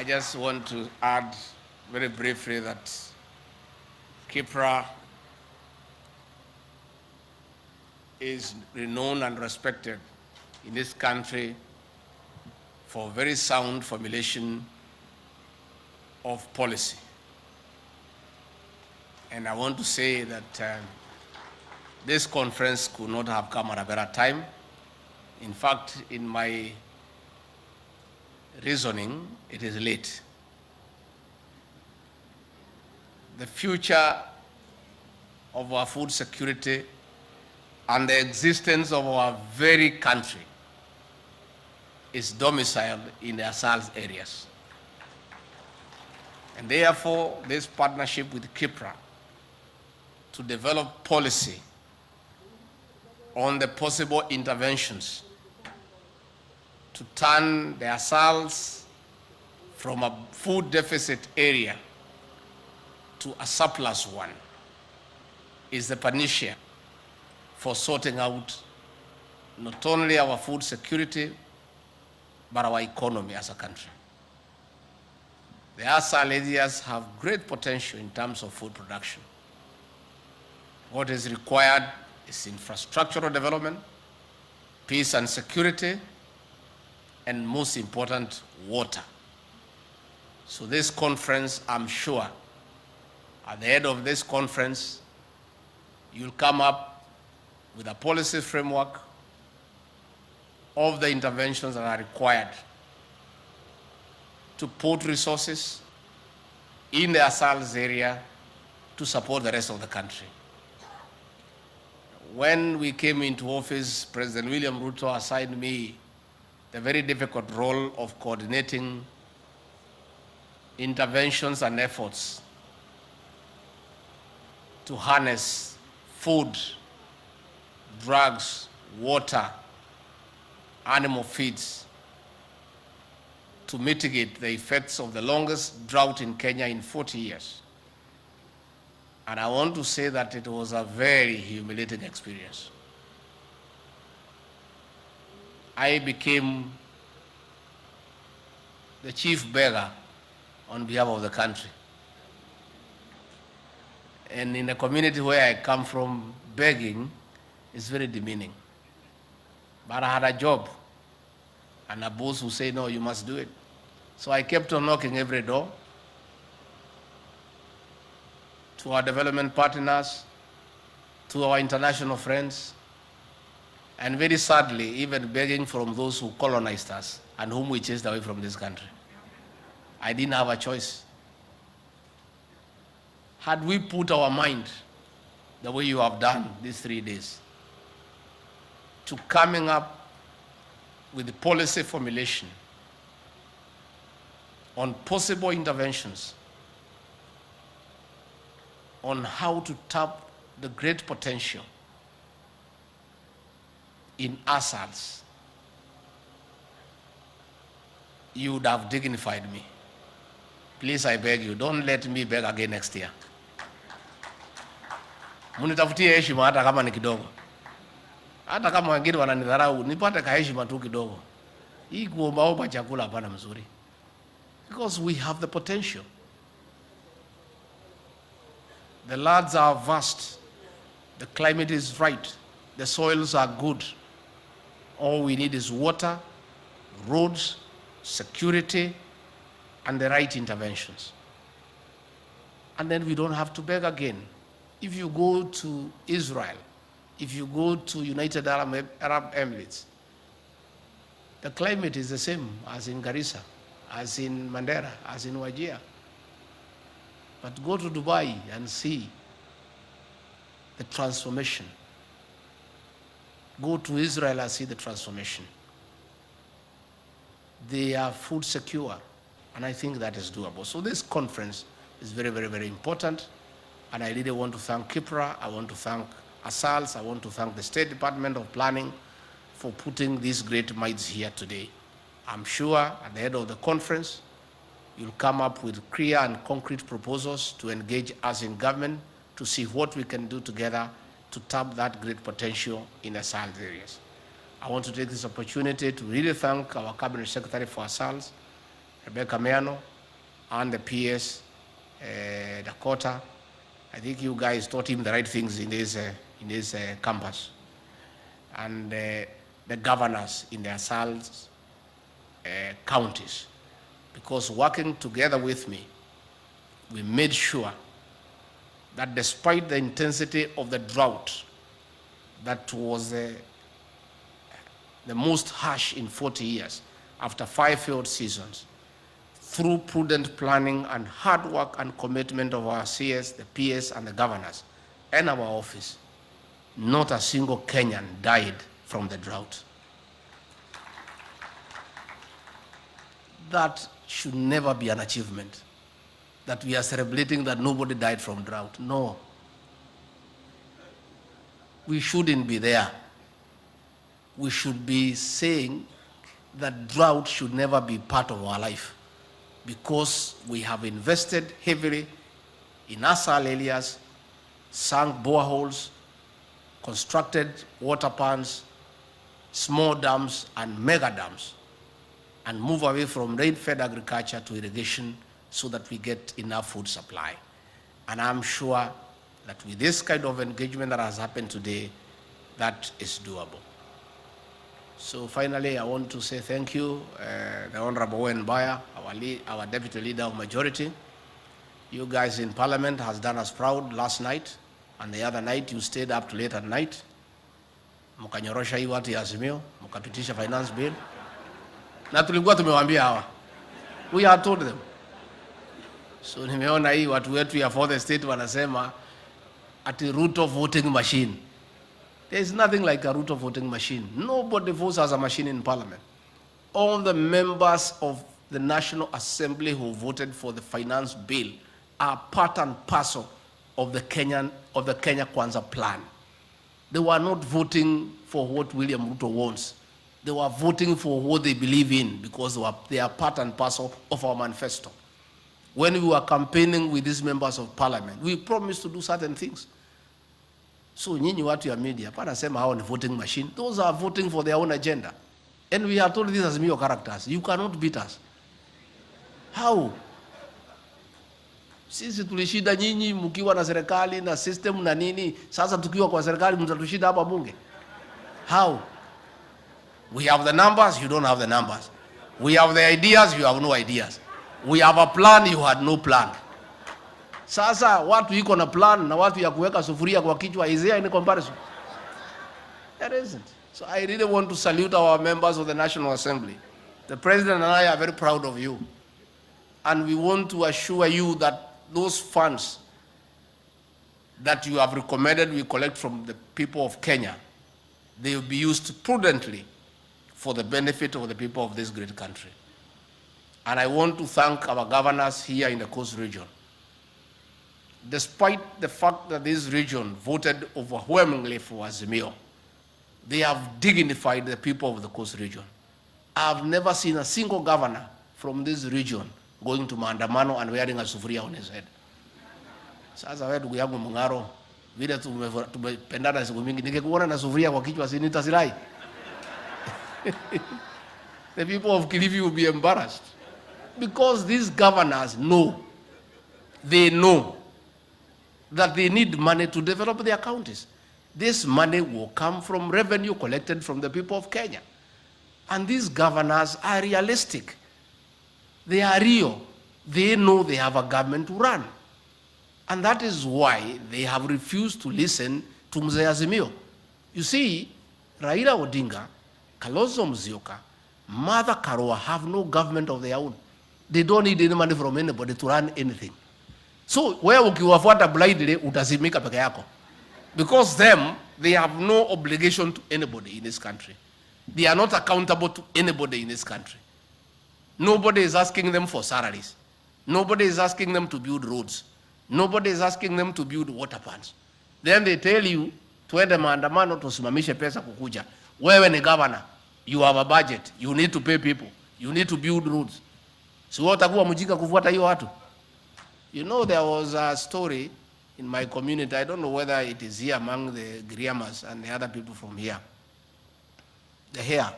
I just want to add very briefly that Kipra is renowned and respected in this country for very sound formulation of policy. And I want to say that this conference could not have come at a better time. In fact, in my reasoning, it is late. The future of our food security and the existence of our very country is domiciled in the SARS areas. And therefore, this partnership with Kipra to develop policy on the possible interventions to turn the SARS from a food deficit area to a surplus one is the panacea for sorting out not only our food security, but our economy as a country. The ASAL areas have great potential in terms of food production. What is required is infrastructural development, peace and security, and most important, water. So this conference, I'm sure, at the end of this conference, you'll come up with a policy framework of the interventions that are required to put resources in the ASAL's area to support the rest of the country. When we came into office, President William Ruto assigned me the very difficult role of coordinating interventions and efforts to harness food, drugs, water, animal feeds to mitigate the effects of the longest drought in Kenya in 40 years. And I want to say that it was a very humiliating experience. I became the chief beggar on behalf of the country. And in the community where I come from, begging is very demeaning. But I had a job and a boss who said, no, you must do it. So I kept on knocking every door to our development partners, to our international friends, and very sadly, even begging from those who colonized us and whom we chased away from this country. I didn't have a choice. Had we put our mind, the way you have done these 3 days, to coming up with the policy formulation on possible interventions, on how to tap the great potential in ASALs, you would have dignified me. Please, I beg you, don't let me beg again next year. Munitafutie heshima hata kama ni kidogo. Hata kama wengine wananidharau, nipate kaheshima tu kidogo. Hii kuombaomba chakula hapana mzuri. Because we have the potential. The lands are vast. The climate is right. The soils are good. All we need is water, roads, security, and the right interventions. And then we don't have to beg again. If you go to Israel, if you go to United Arab Emirates, the climate is the same as in Garissa, as in Mandera, as in Wajir. But go to Dubai and see the transformation. Go to Israel and see the transformation. They are food secure, and I think that is doable. So this conference is very, very, very important, and I really want to thank Kipra, I want to thank ASALS, I want to thank the State Department of Planning for putting these great minds here today. I'm sure at the end of the conference, you'll come up with clear and concrete proposals to engage us in government to see what we can do together to tap that great potential in the SARS areas. I want to take this opportunity to really thank our Cabinet Secretary for SARS, Rebecca Meano, and the PS, Dakota. I think you guys taught him the right things in this campus. And the governors in their SALs counties. Because working together with me, we made sure that despite the intensity of the drought that was the most harsh in 40 years, after 5 failed seasons, through prudent planning and hard work and commitment of our CS, the PS, and the governors, and our office, not a single Kenyan died from the drought. That should never be an achievement, that we are celebrating that nobody died from drought. No. We shouldn't be there. We should be saying that drought should never be part of our life, because we have invested heavily in ASAL areas, sunk boreholes, constructed water ponds, small dams, and mega dams, and move away from rain-fed agriculture to irrigation so that we get enough food supply. And I'm sure that with this kind of engagement that has happened today, that is doable. So finally, I want to say thank you, the Honorable Owen Baya, our Deputy Leader of Majority. You guys in Parliament has done us proud last night, and the other night you stayed up to late at night. Mkanyorosha hii watu ya Azimio, mkapitisha finance bill. Na tulikuwa tumewaambia hawa. We had told them. So nimeona hii watu wetu ya for the state wanasema ati Ruto voting machine. There is nothing like a Ruto voting machine. Nobody votes as a machine in Parliament. All the members of the National Assembly who voted for the finance bill are part and parcel of the Kenya Kwanza plan. They were not voting for what William Ruto wants. They were voting for what they believe in, because they are part and parcel of our manifesto. When we were campaigning with these members of Parliament, we promised to do certain things. So nyinyi watu ya media, pana sema hao ni voting machine. Those are voting for their own agenda. And we are told these as Azimio characters. You cannot beat us. How? Sisi tulishida nyinyi mkiwa na serikali na system na nini. Sasa tukiwa kwa serikali mtatushida hapa bunge. How? We have the numbers, you don't have the numbers. We have the ideas, you have no ideas. We have a plan, you had no plan. Sasa watu iko na plan na watu ya kuweka sufuria kwa kichwa, is there any comparison? There isn't. So I really want to salute our members of the National Assembly. The President and I are very proud of you. And we want to assure you that those funds that you have recommended we collect from the people of Kenya, they will be used prudently for the benefit of the people of this great country. And I want to thank our governors here in the Coast region. Despite the fact that this region voted overwhelmingly for Azimio, they have dignified the people of the Coast region. I have never seen a single governor from this region going to maandamano and wearing a sufuria on his head. Sasa wewe ndugu yangu Mungaro, vile tumependana siku mingi, ningekuona na sufuria kwa kichwa nitasirai. The people of Kilifi will be embarrassed, because these governors know, they know that they need money to develop their counties. This money will come from revenue collected from the people of Kenya. And these governors are realistic. They are real. They know they have a government to run. And that is why they have refused to listen to Mzee Azimio. You see, Raila Odinga, Kalonzo Musyoka, Martha Karua have no government of their own. They don't need any money from anybody to run anything. So where ukiwafuata blindly utazimika peke yako. Because them, they have no obligation to anybody in this country. They are not accountable to anybody in this country. Nobody is asking them for salaries. Nobody is asking them to build roads. Nobody is asking them to build water plants. Then they tell you, tuende maandamano tusimamishe pesa kukuja. Wewe ni governor, you have a budget, you need to pay people, you need to build roads. So utakuwa mjinga kufuata hiyo watu. You know, there was a story in my community, I don't know whether it is here among the Griamas and the other people from here. The hare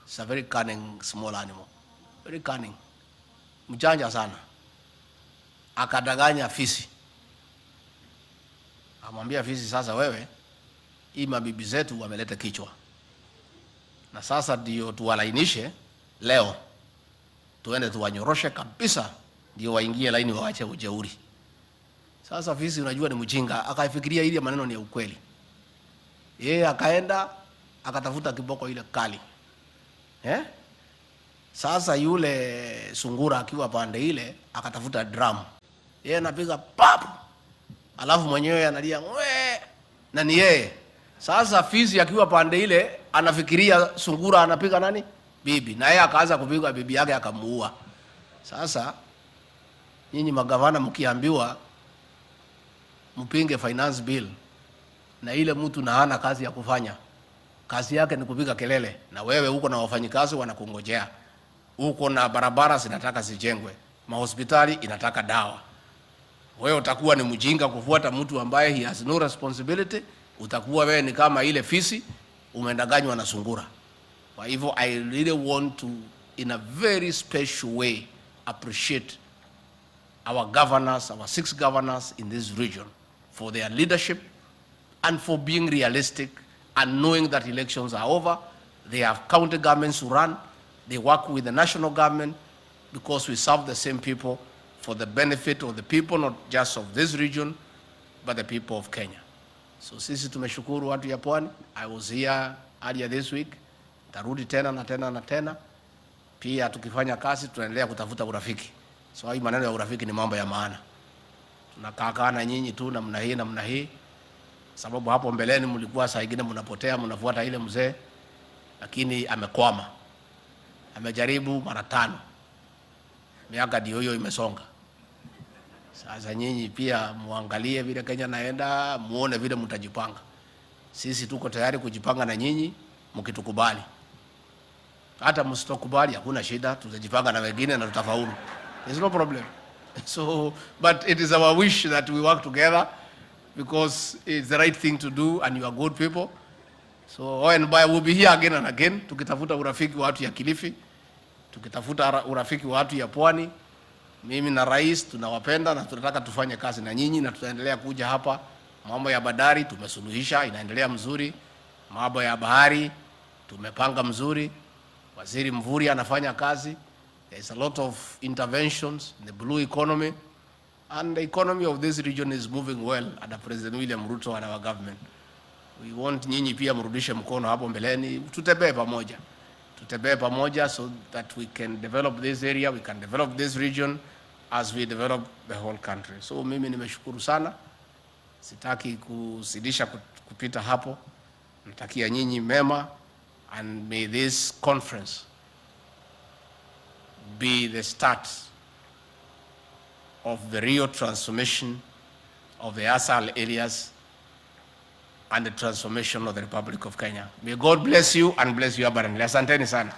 is a very cunning small animal. Very cunning. Mjanja sana. akadanganya fisi. Amwambia fisi, sasa wewe, hii mabibi zetu wameleta kichwa, na sasa ndio tuwalainishe leo, tuende tuwanyoroshe kabisa, ndio waingie laini, waache ujeuri. Sasa fisi, unajua ni mjinga, akaifikiria ile maneno ni ya ukweli. Yeye akaenda akatafuta kiboko ile kali. Sasa yule sungura akiwa pande ile akatafuta drum. Yeye anapiga pap, alafu mwenyewe analia ngwe, na ni yeye. Sasa fisi akiwa pande ile anafikiria sungura anapiga nani? Bibi. Na yeye akaanza kupiga bibi yake akamuua. Sasa nyinyi magavana mkiambiwa mpinge finance bill, na ile mtu na hana kazi ya kufanya, kazi yake ni kupiga kelele, na wewe uko na wafanyikazi wanakungojea, uko na barabara zinataka zijengwe, mahospitali inataka dawa, wewe utakuwa ni mjinga kufuata mtu ambaye he has no responsibility? Utakuwa wewe ni kama ile fisi umendanganywa na sungura. Kwa hivyo I really want to, in a very special way, appreciate our governors, our 6 governors in this region, for their leadership and for being realistic and knowing that elections are over. They have county governments to run. They work with the national government because we serve the same people for the benefit of the people, not just of this region, but the people of Kenya. So sisi tumeshukuru watu ya Pwani. I was here earlier this week. Tarudi tena na tena na tena. Pia tukifanya kazi tunaendelea kutafuta urafiki. So hii maneno ya urafiki ni mambo ya maana. Tunakaa na nyinyi tu namna hii. Sababu hapo mbeleni mlikuwa saa nyingine mnapotea, mnafuata ile mzee, lakini amekwama. Amejaribu mara 5. Miaka ndio hiyo imesonga. Sasa nyinyi pia muangalie vile Kenya naenda, muone vile mtajipanga. Sisi tuko tayari kujipanga na nyinyi mkitukubali. Hata msitokubali hakuna shida, tutajipanga na wengine na tutafaulu. There's no problem. So, but it is our wish that we work together because it's the right thing to do and you are good people. So, and by we'll be here again and again, tukitafuta urafiki wa watu ya Kilifi, tukitafuta urafiki wa watu ya Pwani. Mimi na rais tunawapenda na tunataka tufanye kazi na nyinyi, na tutaendelea kuja hapa. Mambo ya bandari tumesuluhisha, inaendelea mzuri. Mambo ya bahari tumepanga mzuri. Waziri Mvuri anafanya kazi. There's a lot of interventions in the blue economy, and the economy of this region is moving well under President William Ruto and our government. We want nyinyi pia mrudishe mkono hapo mbeleni, tutembee pamoja so that we can develop this area, we can develop this region as we develop the whole country. So mimi nimeshukuru sana, sitaki kuzidisha kupita hapo. Natakia nyinyi mema, and may this conference be the start of the real transformation of the ASAL areas and the transformation of the Republic of Kenya. May God bless you and bless you abundantly. Asanteni sana.